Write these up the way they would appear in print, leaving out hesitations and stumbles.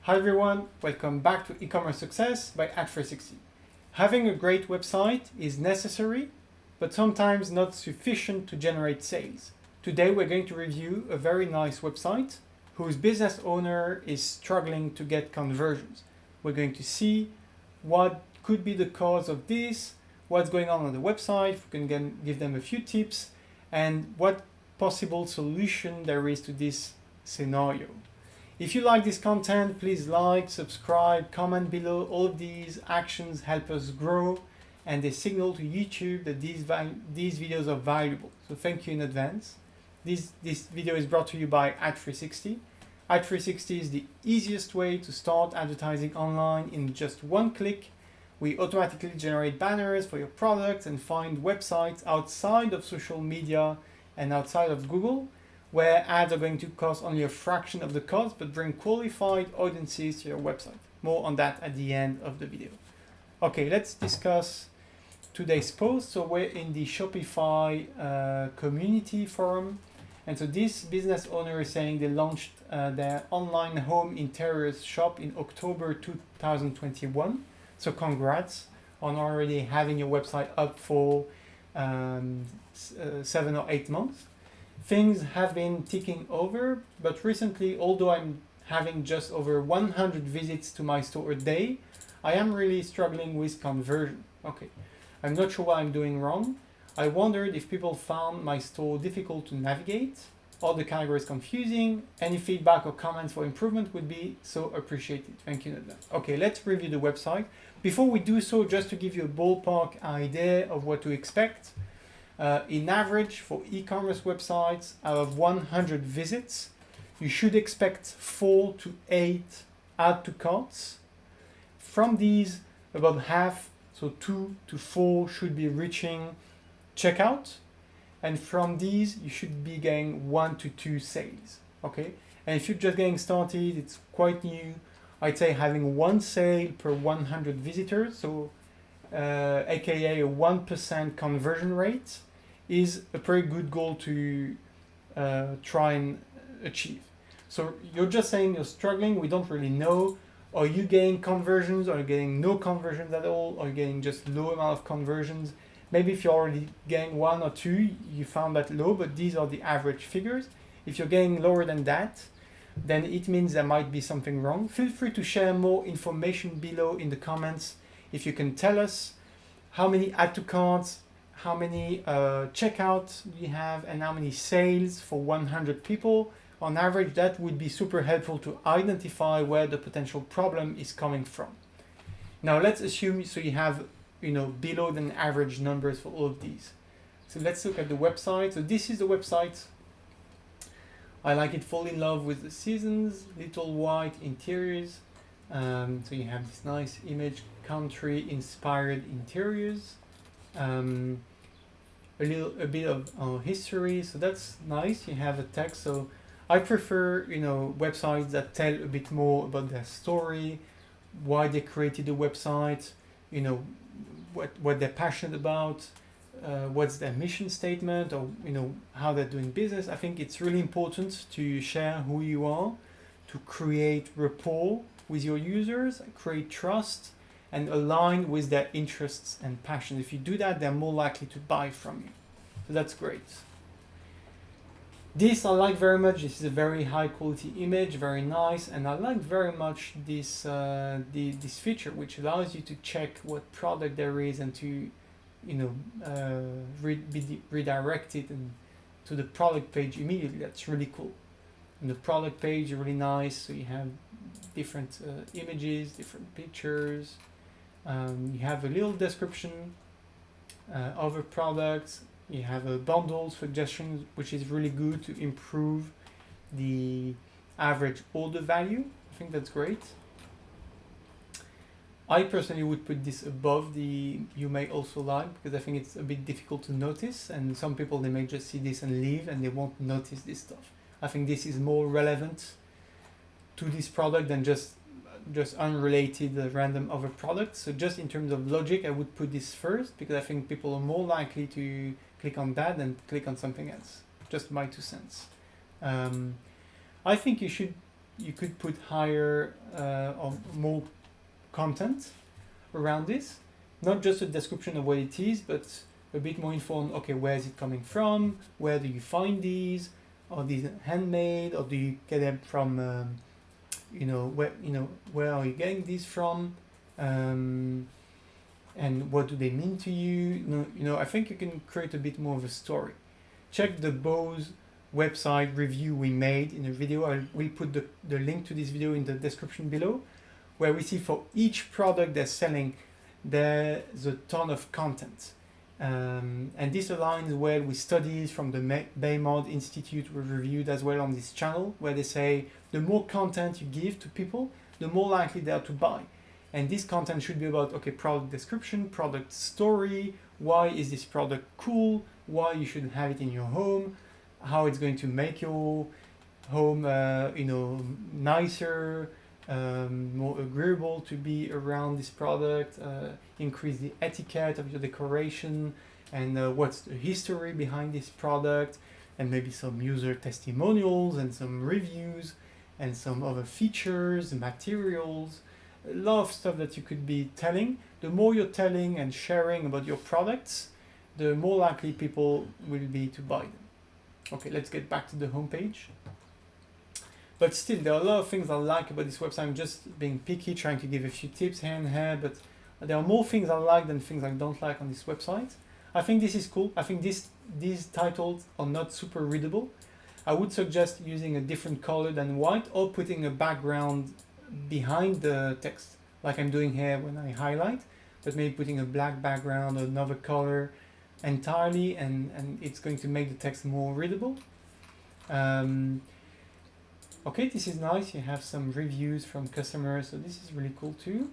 Hi everyone, welcome back to E-commerce Success by Ad360. Having a great website is necessary, but sometimes not sufficient to generate sales. Today we're going to review a very nice website whose business owner is struggling to get conversions. We're going to see what could be the cause of this, what's going on the website, we can give them a few tips, and what possible solution there is to this scenario. If you like this content, please like, subscribe, comment below. All of these actions help us grow and they signal to YouTube that these videos are valuable. So thank you in advance. This video is brought to you by Ad360. Ad360 is the easiest way to start advertising online in just one click. We automatically generate banners for your products and find websites outside of social media and outside of Google, where ads are going to cost only a fraction of the cost, but bring qualified audiences to your website. More on that at the end of the video. Okay, let's discuss today's post. So we're in the Shopify community forum. And so this business owner is saying they launched their online home interiors shop in October 2021. So congrats on already having your website up for 7 or 8 months. Things have been ticking over, but recently, although I'm having just over 100 visits to my store a day, I am really struggling with conversion. Okay, I'm not sure what I'm doing wrong. I wondered if people found my store difficult to navigate, or the categories confusing. Any feedback or comments for improvement would be so appreciated. Thank you in advance. Okay, let's review the website. Before we do so, just to give you a ballpark idea of what to expect, in average for e-commerce websites, out of 100 visits, you should expect 4 to 8 add to carts. From these, about half, so 2 to 4, should be reaching checkout. And from these, you should be getting 1 to 2 sales. Okay. And if you're just getting started, it's quite new. I'd say having 1 sale per 100 visitors, so aka a 1% conversion rate, is a pretty good goal to try and achieve. So you're just saying you're struggling, we don't really know. Are you getting conversions? Are you getting no conversions at all? Are you getting just low amount of conversions? Maybe if you're already getting 1 or 2, you found that low, but these are the average figures. If you're getting lower than that, then it means there might be something wrong. Feel free to share more information below in the comments. If you can tell us how many add to carts, how many checkouts you have, and how many sales for 100 people on average, that would be super helpful to identify where the potential problem is coming from. Now let's assume so you have below than average numbers for all of these. So let's look at the website. So this is the website. I like it. Fall in love with the seasons, little white interiors. So you have this nice image, country inspired interiors. A bit of history, so that's nice. You have a text. So I prefer websites that tell a bit more about their story, why they created the website, what they're passionate about, what's their mission statement, or how they're doing business. I think it's really important to share who you are, to create rapport with your users, create trust, and align with their interests and passion. If you do that, they're more likely to buy from you. So that's great. This I like very much. This is a very high quality image, very nice, and I like very much this this feature, which allows you to check what product there is and to be redirected to the product page immediately. That's really cool. And the product page is really nice. So you have different images, different pictures. You have a little description of a product. You have a bundle suggestions, which is really good to improve the average order value. I think that's great. I personally would put this above the you may also like, because I think it's a bit difficult to notice, and some people, they may just see this and leave and they won't notice this stuff. I think this is more relevant to this product than just unrelated random other products. So just in terms of logic, I would put this first, because I think people are more likely to click on that than click on something else. Just my 2 cents. I think you could put higher of more content around this. Not just a description of what it is, but a bit more info on, okay, where is it coming from? Where do you find these? Are these handmade, or do you get them from, where are you getting these from? And what do they mean to you? I think you can create a bit more of a story. Check the Bose website review we made in a video. We'll put the link to this video in the description below, where we see for each product they're selling, there's a ton of content. And this aligns well with studies from the Baymont Institute we reviewed as well on this channel, where they say the more content you give to people, the more likely they are to buy. And this content should be about, okay, product description, product story, why is this product cool, why you should have it in your home, how it's going to make your home, nicer, more agreeable to be around this product, increase the etiquette of your decoration, and what's the history behind this product, and maybe some user testimonials and some reviews and some other features, materials, a lot of stuff that you could be telling. The more you're telling and sharing about your products, the more likely people will be to buy them. Okay, let's get back to the homepage. But still, there are a lot of things I like about this website. I'm just being picky, trying to give a few tips here and here, but there are more things I like than things I don't like on this website. I think this is cool. I think these titles are not super readable. I would suggest using a different color than white, or putting a background behind the text, like I'm doing here when I highlight, but maybe putting a black background or another color entirely, and it's going to make the text more readable. Okay, this is nice. You have some reviews from customers, so this is really cool too.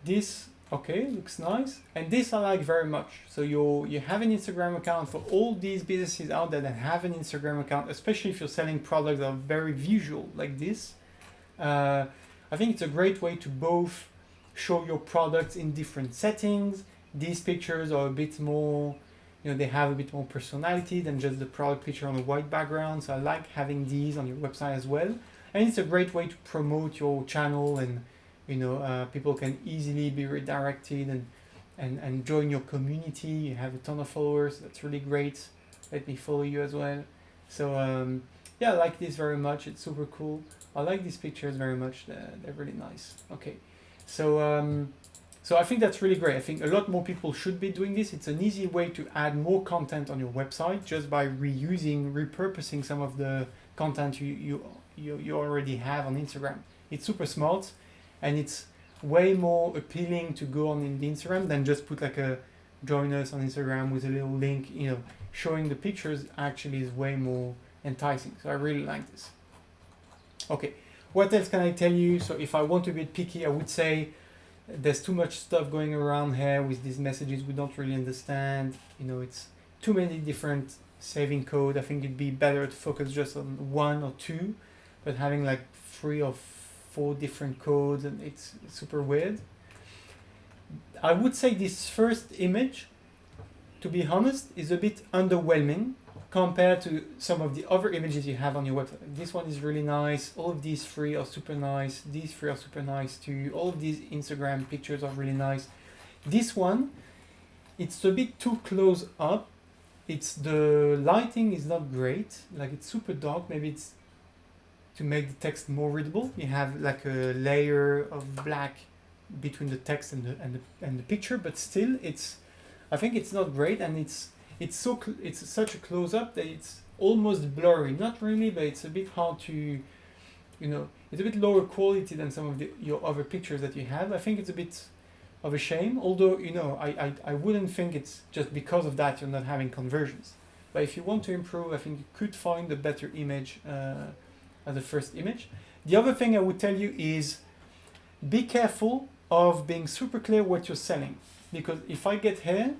This, okay, looks nice. And this I like very much. So you have an Instagram account. For all these businesses out there that have an Instagram account, especially if you're selling products that are very visual like this, I think it's a great way to both show your products in different settings. These pictures are a bit more, they have a bit more personality than just the product picture on a white background. So I like having these on your website as well. And it's a great way to promote your channel, and people can easily be redirected and join your community. You have a ton of followers. That's really great. Let me follow you as well. So yeah, I like this very much. It's super cool. I like these pictures very much. They're really nice. Okay, so so I think that's really great. I think a lot more people should be doing this. It's an easy way to add more content on your website just by repurposing some of the content you already have on Instagram. It's super smart, and it's way more appealing to go on in the Instagram than just put like a join us on Instagram with a little link. Showing the pictures actually is way more enticing. So I really like this. Okay, what else can I tell you? So if I want to be picky, I would say there's too much stuff going around here with these messages we don't really understand. It's too many different saving code. I think it'd be better to focus just on one or two, but having like 3 or 4 different codes, and it's super weird. I would say this first image, to be honest, is a bit underwhelming compared to some of the other images you have on your website. This one is really nice. All of these 3 are super nice. These 3 are super nice too. All of these Instagram pictures are really nice. This one, it's a bit too close up. The lighting is not great. Like, it's super dark. Maybe it's to make the text more readable. You have like a layer of black between the text and the picture, but still, I think it's not great, and it's such a close-up that it's almost blurry. Not really, but it's a bit hard to, it's a bit lower quality than some of your other pictures that you have. I think it's a bit of a shame, although, I wouldn't think it's just because of that you're not having conversions. But if you want to improve, I think you could find a better image as a first image. The other thing I would tell you is be careful of being super clear what you're selling. Because if I get here,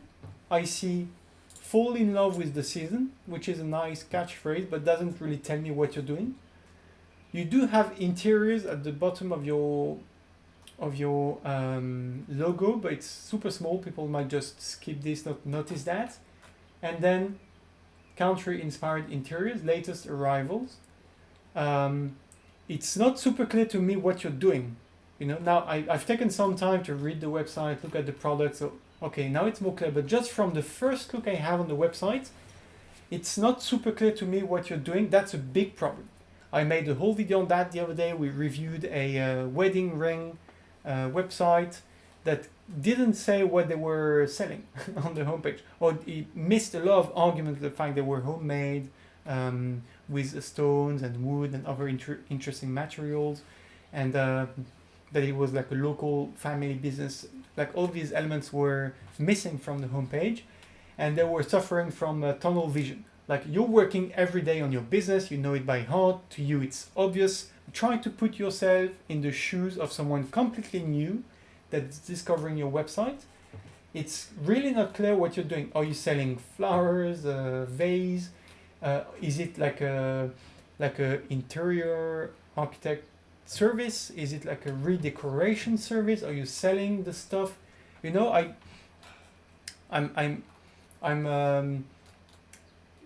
I see fall in love with the season, which is a nice catchphrase, but doesn't really tell me what you're doing. You do have interiors at the bottom of your logo, but it's super small. People might just skip this, not notice that. And then country-inspired interiors, latest arrivals. it's not super clear to me what you're doing. Now I've taken some time to read the website, look at the product, so okay, now it's more clear. But just from the first look I have on the website, it's not super clear to me what you're doing. That's a big problem. I made a whole video on that the other day. We reviewed a wedding ring website that didn't say what they were selling on the homepage, or it missed a lot of argument the fact they were homemade, with stones and wood and other interesting materials, and that it was like a local family business. Like all these elements were missing from the homepage, and they were suffering from tunnel vision. Like, you're working every day on your business, you know it by heart, to you it's obvious. Try to put yourself in the shoes of someone completely new that's discovering your website. It's really not clear what you're doing. Are you selling flowers, vase? Is it like a interior architect service? Is it like a redecoration service? Are you selling the stuff? I'm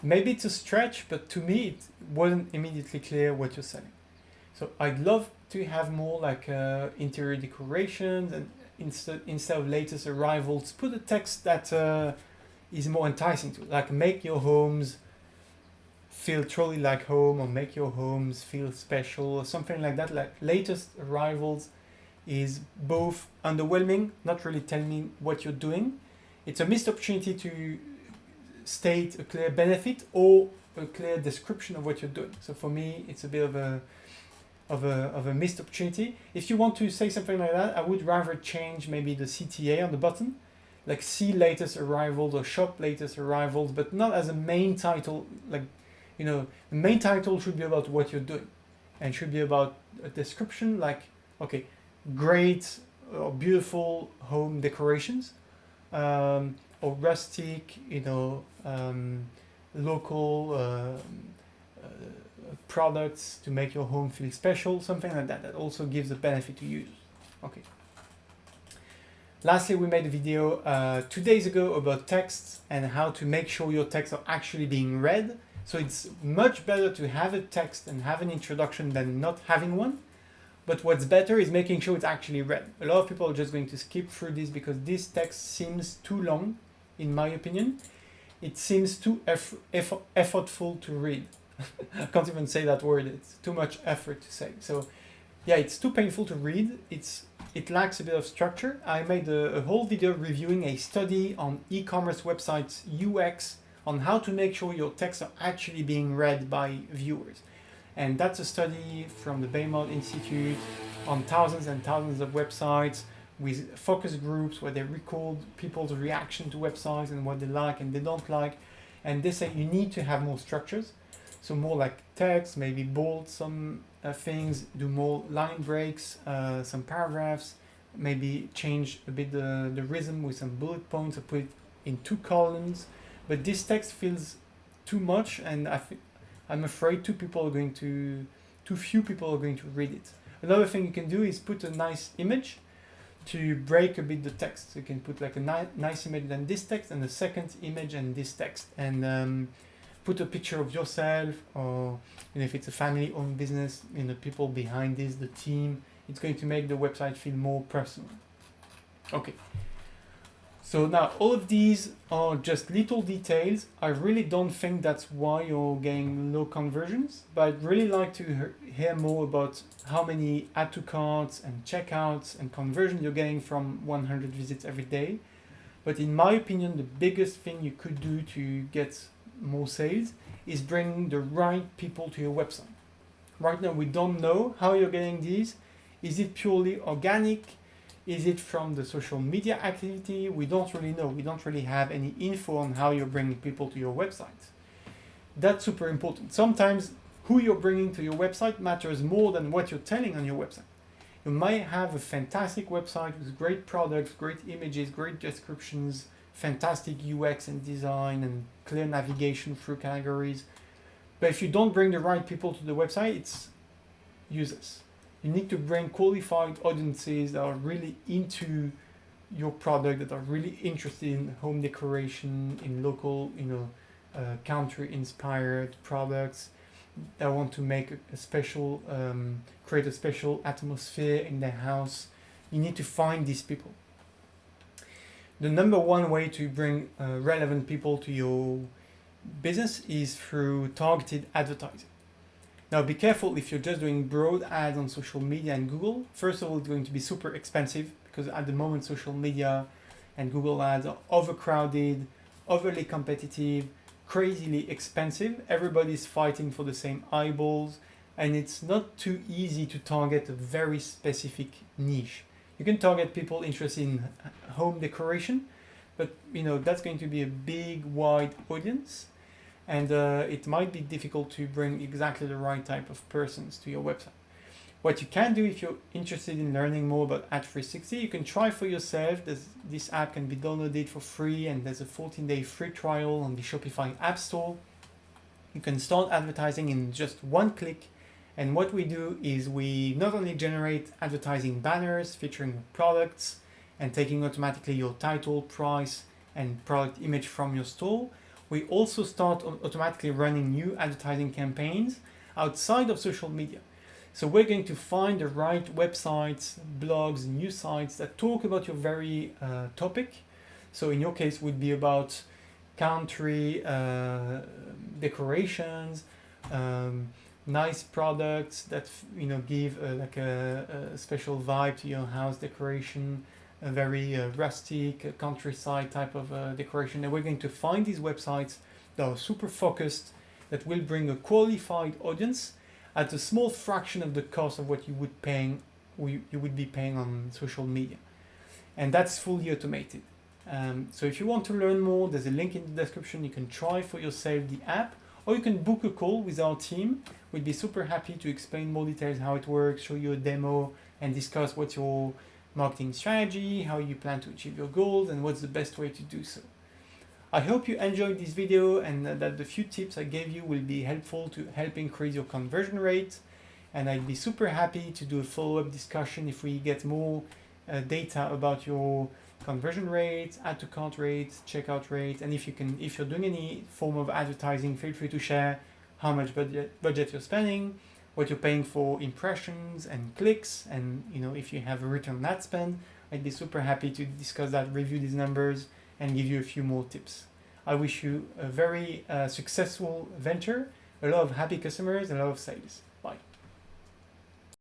maybe it's a stretch, but to me it wasn't immediately clear what you're selling. So I'd love to have more like interior decorations, and instead of latest arrivals, put a text that is more enticing to, like, make your homes feel truly like home, or make your homes feel special, or something like that. Like, latest arrivals is both underwhelming, not really telling me what you're doing. It's a missed opportunity to state a clear benefit or a clear description of what you're doing. So for me, it's a bit of a missed opportunity. If you want to say something like that, I would rather change maybe the CTA on the button, like see latest arrivals or shop latest arrivals, but not as a main title. Like, the main title should be about what you're doing, and should be about a description like, okay, great or beautiful home decorations, or rustic, local products to make your home feel special, something like that. That also gives a benefit to users. Okay. Lastly, we made a video 2 days ago about texts and how to make sure your texts are actually being read. So it's much better to have a text and have an introduction than not having one. But what's better is making sure it's actually read. A lot of people are just going to skip through this because this text seems too long, in my opinion. It seems too effortful to read. I can't even say that word. It's too much effort to say. So yeah, it's too painful to read. It lacks a bit of structure. I made a whole video reviewing a study on e-commerce websites UX on how to make sure your texts are actually being read by viewers. And that's a study from the Baymont Institute on thousands and thousands of websites with focus groups where they record people's reaction to websites and what they like and they don't like. And they say you need to have more structures. So more like text, maybe bold some things, do more line breaks, some paragraphs, maybe change a bit the rhythm with some bullet points or put it in 2 columns. But this text feels too much, and I'm afraid too few people are going to read it. Another thing you can do is put a nice image to break a bit the text. So you can put like a nice image and this text, and a second image and this text, and put a picture of yourself, or if it's a family-owned business, people behind this, the team. It's going to make the website feel more personal. Okay. So now all of these are just little details. I really don't think that's why you're getting low conversions, but I'd really like to hear more about how many add to carts and checkouts and conversions you're getting from 100 visits every day. But in my opinion, the biggest thing you could do to get more sales is bringing the right people to your website. Right now, we don't know how you're getting these. Is it purely organic? Is it from the social media activity? We don't really know. We don't really have any info on how you're bringing people to your website. That's super important. Sometimes who you're bringing to your website matters more than what you're telling on your website. You might have a fantastic website with great products, great images, great descriptions, fantastic UX and design, and clear navigation through categories. But if you don't bring the right people to the website, it's useless. You need to bring qualified audiences that are really into your product, that are really interested in home decoration, in local, country-inspired products, that want to make a special, create a special atmosphere in their house. You need to find these people. The number one way to bring relevant people to your business is through targeted advertising. Now be careful if you're just doing broad ads on social media and Google. First of all, it's going to be super expensive because at the moment social media and Google ads are overcrowded, overly competitive, crazily expensive. Everybody's fighting for the same eyeballs, and it's not too easy to target a very specific niche. You can target people interested in home decoration, but that's going to be a big, wide audience, and it might be difficult to bring exactly the right type of persons to your website. What you can do if you're interested in learning more about Ad360, you can try for yourself. This app can be downloaded for free, and there's a 14-day free trial on the Shopify App Store. You can start advertising in just one click. And what we do is we not only generate advertising banners featuring products and taking automatically your title, price, and product image from your store, we also start automatically running new advertising campaigns outside of social media. So we're going to find the right websites, blogs, news sites that talk about your very topic. So in your case, would be about country, decorations, nice products that give like a special vibe to your house decoration, a very rustic countryside type of decoration. And we're going to find these websites that are super focused, that will bring a qualified audience at a small fraction of the cost of what you would be paying on social media, and that's fully automated. So if you want to learn more, there's a link in the description. You can try for yourself the app, or you can book a call with our team. We'd be super happy to explain more details, how it works, show you a demo, and discuss what's your marketing strategy, how you plan to achieve your goals, and what's the best way to do so. I hope you enjoyed this video and that the few tips I gave you will be helpful to help increase your conversion rate. And I'd be super happy to do a follow-up discussion if we get more data about your conversion rates, add to cart rates, checkout rates, and if you're doing any form of advertising, feel free to share how much budget you're spending, what you're paying for impressions and clicks, and if you have a return on ad spend. I'd be super happy to discuss that, review these numbers, and give you a few more tips. I wish you a very successful venture, a lot of happy customers, and a lot of sales.